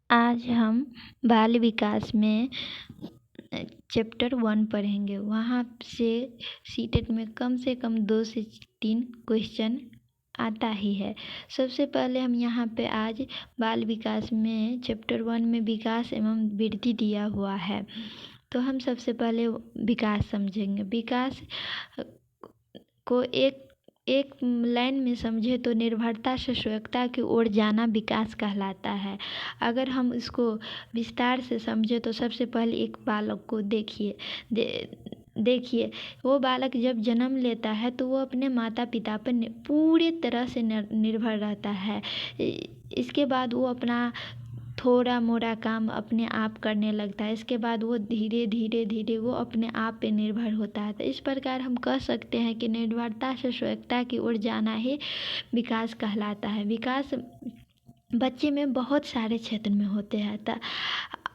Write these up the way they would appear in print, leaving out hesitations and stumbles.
आज हम बाल विकास में चैप्टर 1 पढ़ेंगे। वहाँ से सीटेट में कम से कम 2 से 3 क्वेश्चन आता ही है। सबसे पहले हम यहाँ पे आज बाल विकास में चैप्टर 1 में विकास एवं वृद्धि दिया हुआ है, तो हम सबसे पहले विकास समझेंगे। विकास को एक लाइन में समझे तो निर्भरता से स्वायत्तता की ओर जाना विकास कहलाता है। अगर हम इसको विस्तार से समझे तो सबसे पहले एक बालक को देखिए वो बालक जब जन्म लेता है तो वो अपने माता पिता पर पूरी तरह से निर्भर रहता है। इसके बाद वो अपना थोड़ा मोड़ा काम अपने आप करने लगता है। इसके बाद वो धीरे धीरे वो अपने आप पे निर्भर होता है। तो इस प्रकार हम कह सकते हैं कि निर्भरता से स्वायत्तता की ओर जाना ही विकास कहलाता है। विकास बच्चे में बहुत सारे क्षेत्र में होते हैं। तो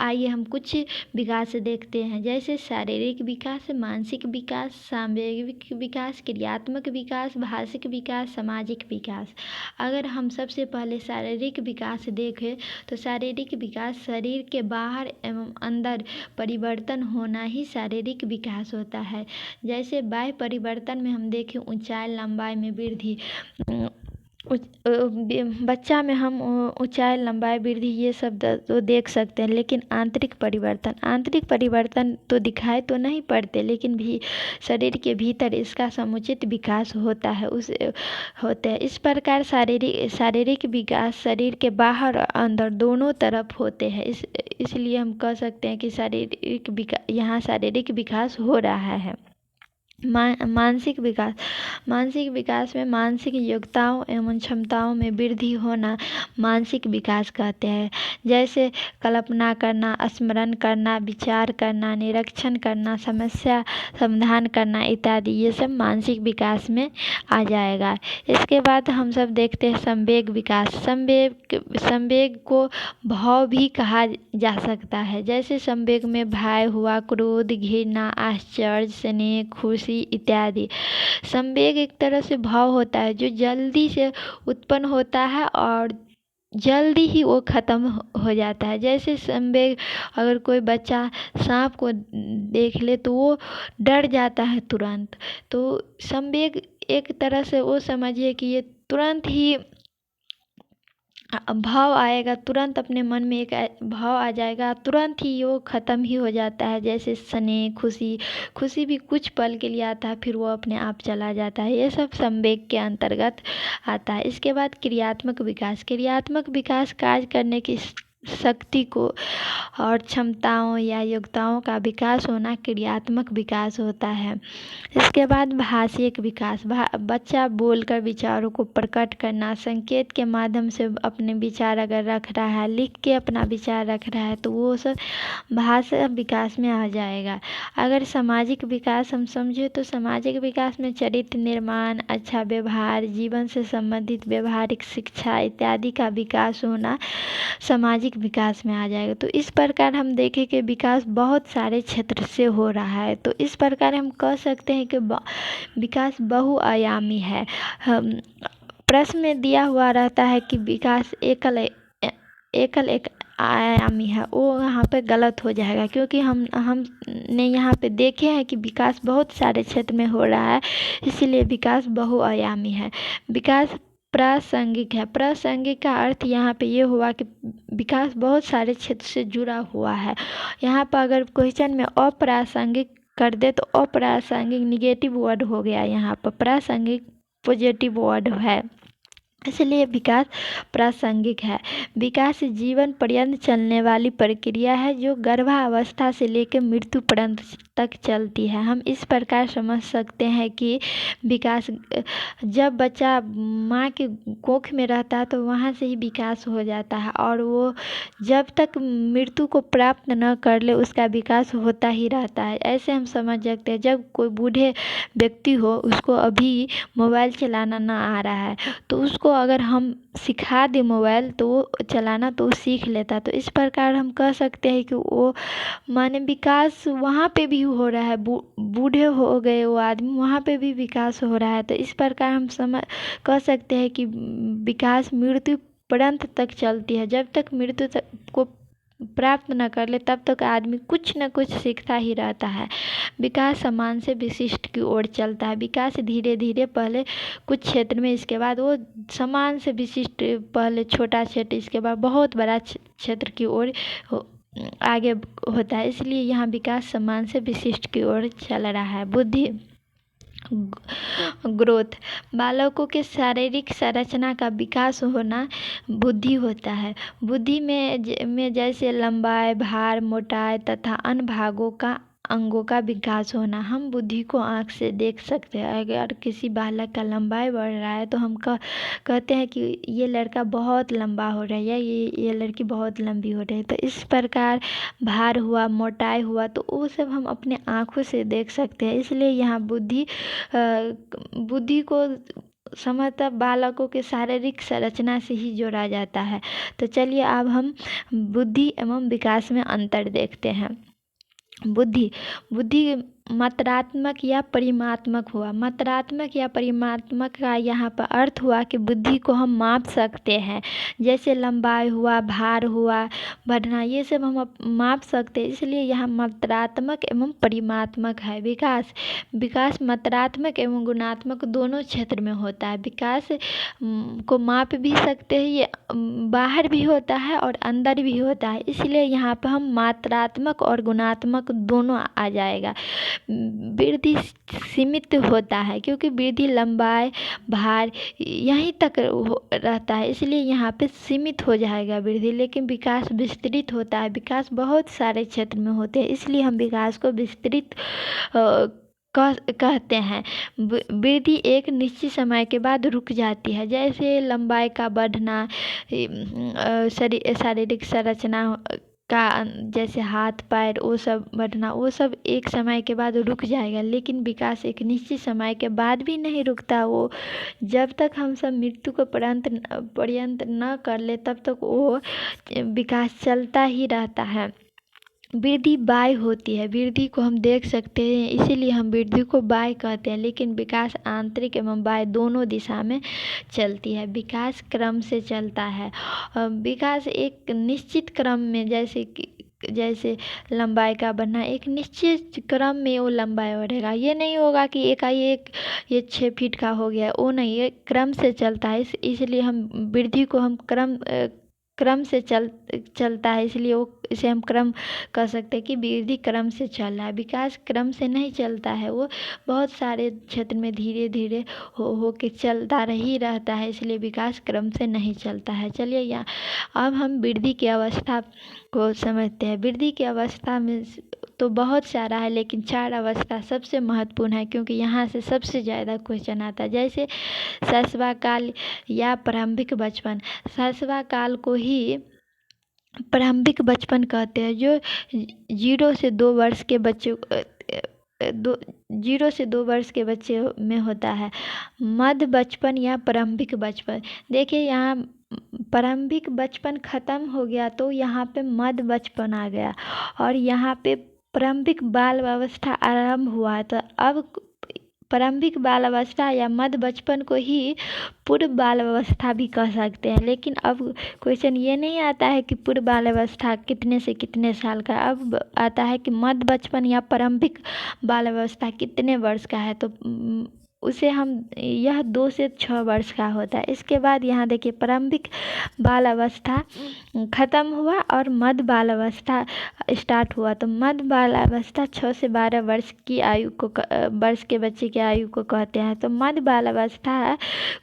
आइए हम कुछ विकास देखते हैं, जैसे शारीरिक विकास, मानसिक विकास, सामूहिक विकास, क्रियात्मक विकास, भाषिक विकास, सामाजिक विकास। अगर हम सबसे पहले शारीरिक विकास देखें तो शारीरिक विकास शरीर के बाहर एवं अंदर परिवर्तन होना ही शारीरिक विकास होता है। जैसे बाह्य परिवर्तन में हम देखें ऊंचाई लंबाई में वृद्धि, बच्चा में हम ऊंचाई लंबाई वृद्धि ये सब तो देख सकते हैं, लेकिन आंतरिक परिवर्तन तो दिखाई तो नहीं पड़ते, लेकिन भी शरीर के भीतर इसका समुचित विकास होता है इस प्रकार शारीरिक विकास शरीर के बाहर और अंदर दोनों तरफ होते हैं। इसलिए हम कह सकते हैं कि शारीरिक विकास हो रहा है। मानसिक विकास में मानसिक योग्यताओं एवं क्षमताओं में वृद्धि होना मानसिक विकास कहते हैं। जैसे कल्पना करना, स्मरण करना, विचार करना, निरीक्षण करना, समस्या समाधान करना इत्यादि, ये सब मानसिक विकास में आ जाएगा। इसके बाद हम सब देखते हैं संवेग विकास। संवेग को भाव भी कहा जा सकता है। जैसे संवेग में भय हुआ, क्रोध, घृणा, आश्चर्य, स्नेह, खुशी इत्यादि। संवेग एक तरह से भाव होता है जो जल्दी से उत्पन्न होता है और जल्दी ही वो खत्म हो जाता है। जैसे संवेग, अगर कोई बच्चा सांप को देख ले तो वो डर जाता है तुरंत। तो संवेग एक तरह से वो समझिए कि ये तुरंत ही भाव आएगा, तुरंत अपने मन में एक भाव आ जाएगा, तुरंत ही वो ख़त्म ही हो जाता है। जैसे स्नेह, खुशी भी कुछ पल के लिए आता है, फिर वो अपने आप चला जाता है। ये सब संवेग के अंतर्गत आता है। इसके बाद क्रियात्मक विकास कार्य करने की शक्ति को और क्षमताओं या योग्यताओं का विकास होना क्रियात्मक विकास होता है। इसके बाद भाषिक विकास, बच्चा बोलकर विचारों को प्रकट करना, संकेत के माध्यम से अपने विचार अगर रख रहा है, लिख के अपना विचार रख रहा है, तो वो सब भाषा विकास में आ जाएगा। अगर सामाजिक विकास हम समझे तो सामाजिक विकास में चरित्र निर्माण, अच्छा व्यवहार, जीवन से संबंधित व्यवहारिक शिक्षा इत्यादि का विकास होना सामाजिक विकास में आ जाएगा। तो इस प्रकार हम देखें कि विकास बहुत सारे क्षेत्र से हो रहा है। तो इस प्रकार हम कह सकते हैं कि विकास बहुआयामी है। प्रश्न में दिया हुआ रहता है कि विकास एकल एक आयामी है, वो यहाँ पे गलत हो जाएगा, क्योंकि हमने यहाँ पे देखे हैं कि विकास बहुत सारे क्षेत्र में हो रहा है, इसीलिए विकास बहुआयामी है। विकास प्रासंगिक है। प्रासंगिक का अर्थ यहाँ पे ये हुआ कि विकास बहुत सारे क्षेत्र से जुड़ा हुआ है। यहाँ पर अगर क्वेश्चन में अप्रासंगिक कर दे तो अप्रासंगिक निगेटिव वर्ड हो गया, यहाँ पर प्रासंगिक पॉजिटिव वर्ड है, इसलिए विकास प्रासंगिक है। विकास जीवन पर्यंत चलने वाली प्रक्रिया है जो गर्भावस्था से लेकर मृत्यु पर्यंत तक चलती है। हम इस प्रकार समझ सकते हैं कि विकास, जब बच्चा माँ के कोख में रहता है तो वहाँ से ही विकास हो जाता है, और वो जब तक मृत्यु को प्राप्त न कर ले उसका विकास होता ही रहता है। ऐसे हम समझ सकते हैं, जब कोई बूढ़े व्यक्ति हो, उसको अभी मोबाइल चलाना ना आ रहा है, तो उसको अगर हम सिखा दें मोबाइल तो वो चलाना तो वो सीख लेता। तो इस प्रकार हम कह सकते हैं कि वो माने विकास वहाँ पे भी हो रहा है। बूढ़े हो गए वो आदमी, वहाँ पे भी विकास हो रहा है। तो इस प्रकार हम कह सकते हैं कि विकास मृत्यु पर्यंत तक चलती है। जब तक मृत्यु को प्राप्त न कर ले तब तक आदमी कुछ न कुछ सीखता ही रहता है। विकास समान से विशिष्ट की ओर चलता है। विकास धीरे धीरे पहले कुछ क्षेत्र में, इसके बाद वो समान से विशिष्ट, पहले छोटा क्षेत्र, इसके बाद बहुत बड़ा क्षेत्र की ओर आगे होता है। इसलिए यहाँ विकास समान से विशिष्ट की ओर चल रहा है। बुद्धि ग्रोथ, बालकों के शारीरिक संरचना का विकास होना बुद्धि होता है। बुद्धि में जैसे लंबाई, भार, मोटाई तथा अन्य अंगों का विकास होना। हम बुद्धि को आँख से देख सकते हैं। अगर किसी बालक का लंबाई बढ़ रहा है तो हम कहते हैं कि ये लड़का बहुत लंबा हो रहा है या ये लड़की बहुत लंबी हो रही है। तो इस प्रकार भार हुआ, मोटाई हुआ, तो वो सब हम अपने आँखों से देख सकते हैं। इसलिए यहाँ बुद्धि को समझता बालकों के शारीरिक संरचना से ही जोड़ा जाता है। तो चलिए अब हम बुद्धि एवं विकास में अंतर देखते हैं। बुद्धि मात्रात्मक या परिमाणात्मक हुआ। मात्रात्मक या परिमाणात्मक का यहाँ पर अर्थ हुआ कि बुद्धि को हम माप सकते हैं, जैसे लंबाई हुआ, भार हुआ, बढ़ना, ये सब हम माप सकते हैं। इसलिए यहाँ मात्रात्मक एवं परिमाणात्मक है। विकास मात्रात्मक एवं गुणात्मक दोनों क्षेत्र में होता है। विकास को माप भी सकते हैं, ये बाहर भी होता है और अंदर भी होता है। इसलिए यहाँ पर हम मात्रात्मक और गुणात्मक दोनों आ जाएगा। वृद्धि सीमित होता है क्योंकि वृद्धि लंबाई, भार यहीं तक रहता है, इसलिए यहाँ पे सीमित हो जाएगा वृद्धि। लेकिन विकास विस्तृत होता है। विकास बहुत सारे क्षेत्र में होते हैं, इसलिए हम विकास को विस्तृत कहते हैं। वृद्धि एक निश्चित समय के बाद रुक जाती है, जैसे लंबाई का बढ़ना, शारीरिक संरचना का, जैसे हाथ पैर वो सब बढ़ना, वो सब एक समय के बाद रुक जाएगा। लेकिन विकास एक निश्चित समय के बाद भी नहीं रुकता। वो जब तक हम सब मृत्यु को पर्यंत न कर ले तब तक वो विकास चलता ही रहता है। वृद्धि बाह्य होती है। वृद्धि को हम देख सकते हैं, इसीलिए हम वृद्धि को बाह्य कहते हैं। लेकिन विकास आंतरिक एवं बाह्य दोनों दिशा में चलती है। विकास क्रम से चलता है। विकास एक निश्चित क्रम में, जैसे लंबाई का बढ़ना, एक निश्चित क्रम में वो लंबाई बढ़ेगा। ये नहीं होगा कि एकाएक ये 6 फीट का हो गया, वो नहीं, ये क्रम से चलता है। इसलिए हम वृद्धि को हम क्रम से चलता है, इसलिए इसे हम क्रम कह सकते हैं कि वृद्धि क्रम से चल रहा है। विकास क्रम से नहीं चलता है, वो बहुत सारे क्षेत्र में धीरे धीरे हो के चलता ही रहता है, इसलिए विकास क्रम से नहीं चलता है। चलिए यहाँ अब हम वृद्धि की अवस्था को समझते हैं। वृद्धि की अवस्था में तो बहुत सारा है, लेकिन 4 अवस्था सबसे महत्वपूर्ण है, क्योंकि यहाँ से सबसे ज़्यादा क्वेश्चन आता है। जैसे शैशव काल या प्रारंभिक बचपन। शैशव काल को ही प्रारंभिक बचपन कहते हैं, जो 0 से 2 वर्ष के बच्चे 0 से 2 वर्ष के बच्चे में होता है। मध्य बचपन या प्रारंभिक बचपन, देखिए यहाँ प्रारंभिक बचपन खत्म हो गया तो यहाँ पे मध्य बचपन आ गया, और यहाँ पे प्रारंभिक बाल अवस्था आरंभ हुआ। तो अब प्रारंभिक बाल अवस्था या मध्य बचपन को ही पूर्व बाल अवस्था भी कह सकते हैं। लेकिन अब क्वेश्चन ये नहीं आता है कि पूर्व बाल अवस्था कितने से कितने साल का, अब आता है कि मध्य बचपन या प्रारंभिक बाल अवस्था कितने वर्ष का है। तो उसे हम, यह 2 से 6 वर्ष का होता है। इसके बाद यहाँ देखिए प्रारंभिक बाल अवस्था खत्म हुआ और मध्य बाल अवस्था स्टार्ट हुआ। तो मध्य बाल अवस्था 6 से 12 वर्ष की आयु को, वर्ष के बच्चे की आयु को कहते हैं। तो मध्य बाल अवस्था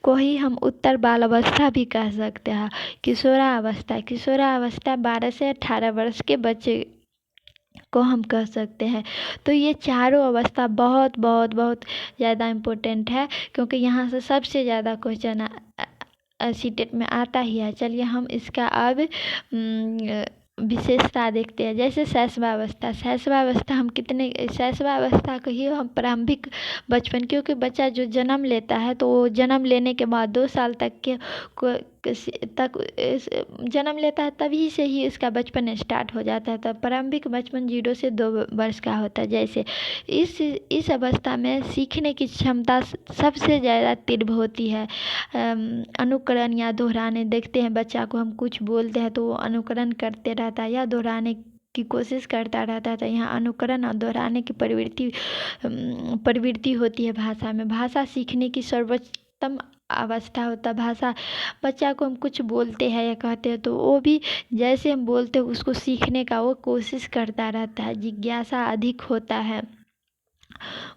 को ही हम उत्तर बाल अवस्था भी कह सकते हैं। किशोरावस्था 12 से 18 वर्ष के बच्चे को हम कह सकते हैं। तो ये चारों अवस्था बहुत बहुत बहुत ज़्यादा इम्पोर्टेंट है, क्योंकि यहाँ से सबसे ज़्यादा क्वेश्चन सीटेट में आता ही है। चलिए हम इसका अब विशेषता देखते हैं। जैसे शैशवावस्था हम शैशवावस्था को ही हम प्रारंभिक बचपन, क्योंकि बच्चा जो जन्म लेता है तो वो जन्म लेने के बाद 2 साल तक तक जन्म लेता है तभी से ही इसका बचपन स्टार्ट हो जाता है। तब प्रारंभिक बचपन 0 से 2 वर्ष का होता है। जैसे इस अवस्था में सीखने की क्षमता सबसे ज़्यादा तीव्र होती है। अनुकरण या दोहराने, देखते हैं बच्चा को हम कुछ बोलते हैं तो वो अनुकरण करते रहता है या दोहराने की कोशिश करता रहता था। यहाँ अनुकरण और दोहराने की प्रवृत्ति होती है भाषा में। भाषा सीखने की सर्वोत्तम अवस्था होता है। भाषा, बच्चा को हम कुछ बोलते हैं या कहते हैं तो वो भी जैसे हम बोलते हैं उसको सीखने का वो कोशिश करता रहता है। जिज्ञासा अधिक होता है।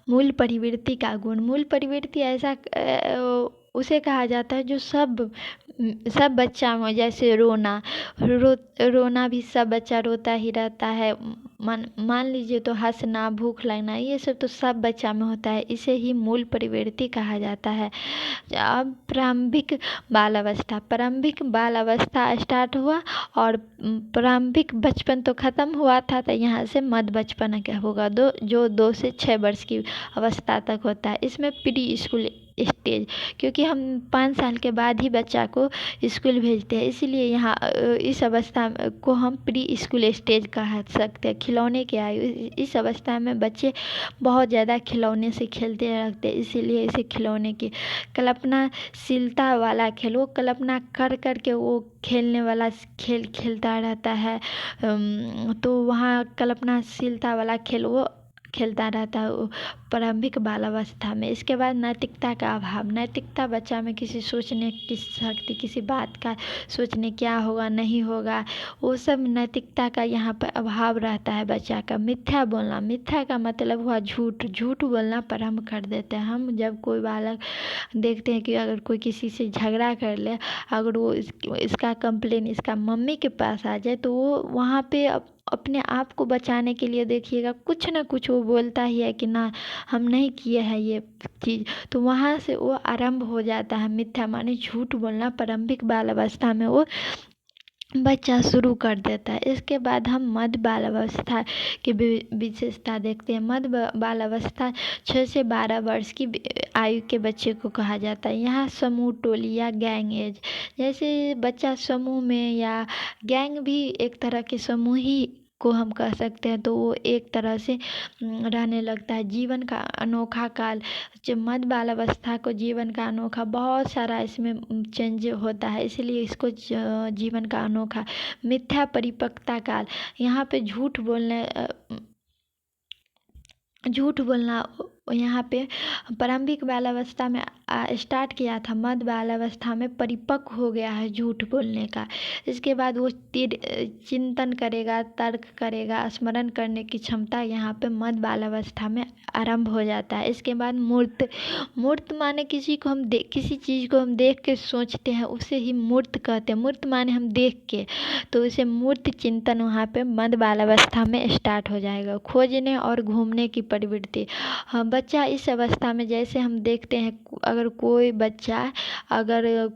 मूल प्रवृत्ति का गुण, मूल प्रवृत्ति ऐसा उसे कहा जाता है जो सब बच्चा में, जैसे रोना भी सब बच्चा रोता ही रहता है। मान लीजिए तो हंसना, भूख लगना, ये सब तो सब बच्चा में होता है। इसे ही मूल प्रवृत्ति कहा जाता है। अब प्रारंभिक बाल अवस्था स्टार्ट हुआ और प्रारंभिक बचपन तो ख़त्म हुआ था, तो यहाँ से मध्य बचपन क्या होगा, जो 2 से 6 वर्ष की अवस्था तक होता है। इसमें प्री स्कूल स्टेज, क्योंकि हम 5 साल के बाद ही बच्चा को स्कूल भेजते हैं, इसीलिए यहाँ इस अवस्था को हम प्री स्कूल स्टेज कह सकते हैं। खिलौने के आयु, इस अवस्था में बच्चे बहुत ज़्यादा खिलौने से खेलते रहते हैं, इसीलिए इसे खिलौने की। कल्पनाशीलता वाला खेल, वो कल्पना कर के वो खेलने वाला खेल खेलता रहता है। तो वहाँ कल्पनाशीलता वाला खेल वो खेलता रहता है प्रारंभिक बालावस्था में। इसके बाद नैतिकता का अभाव, नैतिकता बच्चा में किसी सोचने की शक्ति, किसी बात का सोचने क्या होगा नहीं होगा, वो सब नैतिकता का यहाँ पर अभाव रहता है बच्चा का। मिथ्या बोलना, मिथ्या का मतलब हुआ झूठ बोलना प्रारंभ कर देते हैं हम। जब कोई बालक देखते हैं कि अगर कोई किसी से झगड़ा कर ले, अगर वो इसका कंप्लेन इसका मम्मी के पास आ जाए, तो वो वहाँ पे अपने आप को बचाने के लिए देखिएगा कुछ ना कुछ वो बोलता ही है कि ना हम नहीं किए हैं ये चीज़, तो वहाँ से वो आरंभ हो जाता है मिथ्या माने झूठ बोलना। प्रारंभिक बाल अवस्था में वो बच्चा शुरू कर देता है। इसके बाद हम मध्य बाल अवस्था की विशेषता देखते हैं। मध्य बाल अवस्था 6 से 12 वर्ष की आयु के बच्चे को कहा जाता है। यहाँ समूह, टोली या गैंग एज, जैसे बच्चा समूह में या गैंग भी एक तरह के समूह ही को हम कह सकते हैं, तो वो एक तरह से रहने लगता है। जीवन का अनोखा काल, जब मध्य बाल अवस्था को जीवन का अनोखा, बहुत सारा इसमें चेंज होता है, इसलिए इसको जीवन का अनोखा। मिथ्या परिपक्वता काल, यहाँ पे झूठ बोलना यहाँ पे प्रारंभिक बाल अवस्था में स्टार्ट किया था, मध्य बाल अवस्था में परिपक्व हो गया है झूठ बोलने का। इसके बाद वो चिंतन करेगा, तर्क करेगा, स्मरण करने की क्षमता यहाँ पे मध्य बाल अवस्था में आरंभ हो जाता है। इसके बाद मूर्त माने किसी चीज़ को हम देख के सोचते हैं, उसे ही मूर्त कहते हैं। मूर्त माने हम देख के, तो उसे मूर्त चिंतन वहाँ पे मध्य बाल अवस्था में स्टार्ट हो जाएगा। खोजने और घूमने की प्रवृत्ति, बच्चा इस अवस्था में, जैसे हम देखते हैं अगर कोई बच्चा, अगर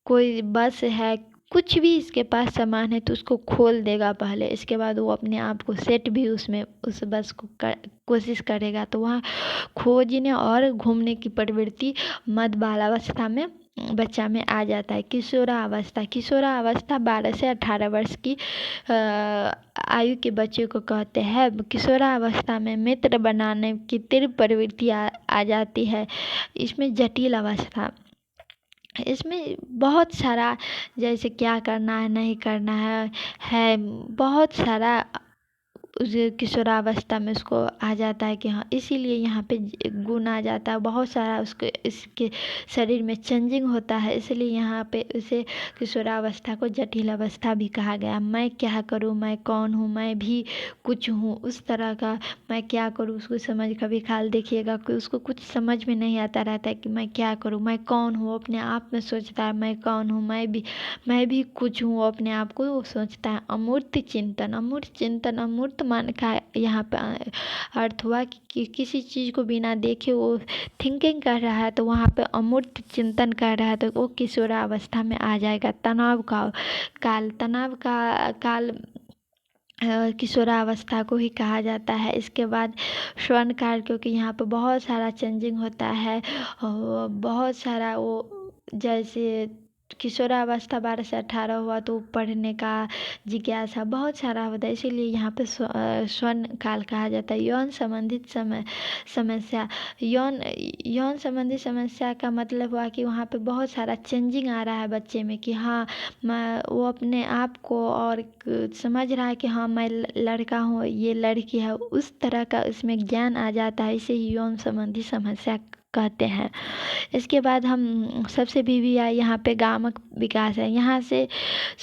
कोई बस है, कुछ भी इसके पास सामान है तो उसको खोल देगा पहले, इसके बाद वो अपने आप को सेट भी उसमें उस बस को कोशिश करेगा। तो वहाँ खोजने और घूमने की प्रवृत्ति मध्य बालावस्था में बच्चा में आ जाता है। किशोरावस्था 12 से 18 वर्ष की आयु के बच्चे को कहते हैं। किशोरावस्था में मित्र बनाने की तीव्र प्रवृत्ति आ जाती है। इसमें जटिल अवस्था, इसमें बहुत सारा, जैसे क्या करना है नहीं करना है बहुत सारा उस किशोरावस्था में उसको आ जाता है कि हाँ, इसीलिए यहाँ पे गुण आ जाता है बहुत सारा, उसको इसके शरीर में चेंजिंग होता है, इसलिए यहाँ पे उसे किशोरावस्था को जटिल अवस्था भी कहा गया। मैं क्या करूँ, मैं कौन हूँ, मैं भी कुछ हूँ, उस तरह का मैं क्या करूँ उसको समझ, कभी ख्याल देखिएगा कि उसको कुछ समझ में नहीं आता रहता है कि मैं क्या करूँ, मैं कौन हूँ, अपने आप में सोचता है मैं कौन हूँ, मैं भी कुछ हूँ, अपने आप को वो सोचता है। अमूर्त चिंतन, अमूर्त मान का यहाँ पे अर्थ हुआ कि किसी चीज़ को बिना देखे वो थिंकिंग कर रहा है, तो वहाँ पे अमूर्त चिंतन कर रहा है, तो वो किशोरावस्था में आ जाएगा। तनाव का काल किशोरावस्था को ही कहा जाता है। इसके बाद स्वर्ण काल, क्योंकि यहाँ पे बहुत सारा चेंजिंग होता है, बहुत सारा वो जैसे किशोरावस्था 12 से 18 हुआ तो पढ़ने का जिज्ञासा बहुत सारा होता है, इसीलिए यहाँ पे स्वर्ण काल कहा जाता है। यौन संबंधित समस्या, यौन यौन संबंधी समस्या का मतलब हुआ कि वहाँ पे बहुत सारा चेंजिंग आ रहा है बच्चे में कि हाँ वो अपने आप को और समझ रहा है कि हाँ मैं लड़का हूँ, ये लड़की है, उस तरह का इसमें ज्ञान आ जाता है, इसे ही यौन संबंधी समस्या कहते हैं। इसके बाद हम सबसे BVI यहाँ पे गामक विकास है। यहाँ से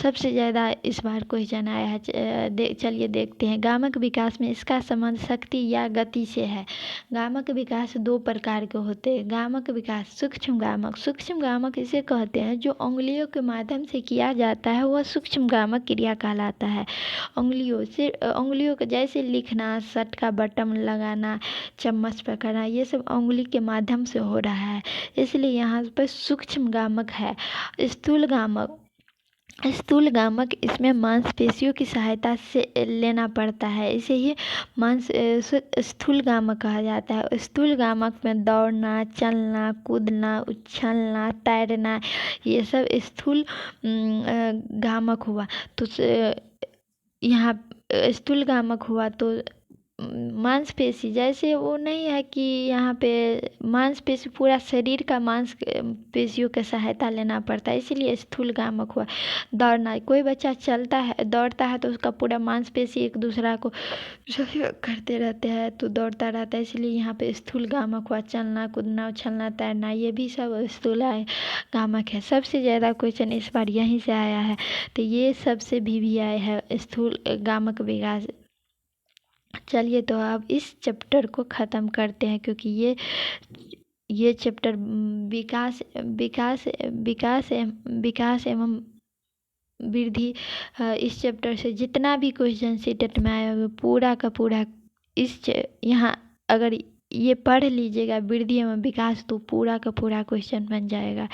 सबसे ज़्यादा इस बार क्वेश्चन आया है। चलिए देखते हैं। गामक विकास में इसका संबंध शक्ति या गति से है। गामक विकास 2 प्रकार के होते हैं। गामक विकास सूक्ष्म गामक, सूक्ष्म गामक इसे कहते हैं जो उंगलियों के माध्यम से किया जाता है, वह सूक्ष्म गामक क्रिया कहलाता है। उंगलियों का जैसे लिखना, शर्ट का बटन लगाना, चम्मच पकड़ना, ये सब उंगली के माध्यम से हो रहा है, इसलिए यहाँ पर सूक्ष्म गामक है। स्थूल गामक, स्थूल गामक इसमें मांसपेशियों की सहायता से लेना पड़ता है, इसे ही स्थूल गामक कहा जाता है। स्थूल गामक में दौड़ना, चलना, कूदना, उछलना, तैरना, ये सब स्थूल गामक हुआ। तो यहाँ स्थूल गामक हुआ तो मांसपेशी, जैसे वो नहीं है कि यहाँ पे मांसपेशी, पूरा शरीर का मांस पेशियों की सहायता लेना पड़ता है, इसीलिए स्थूल गामक हुआ। दौड़ना, कोई बच्चा चलता है, दौड़ता है तो उसका पूरा मांसपेशी एक दूसरा को सहयोग करते रहते हैं तो दौड़ता रहता है, इसलिए यहाँ पे स्थूल गामक हुआ। चलना, कूदना, उछलना, तैरना, ये भी सब स्थूल गामक है। सबसे ज़्यादा क्वेश्चन इस बार यहीं से आया है, तो ये सबसे BVI है, स्थूल गामक विकास। चलिए तो अब इस चैप्टर को ख़त्म करते हैं, क्योंकि ये चैप्टर विकास विकास विकास विकास एवं वृद्धि, इस चैप्टर से जितना भी क्वेश्चन सीटेट में आया हुआ पूरा का पूरा यहाँ अगर ये पढ़ लीजिएगा वृद्धि एवं विकास, तो पूरा का पूरा क्वेश्चन बन जाएगा।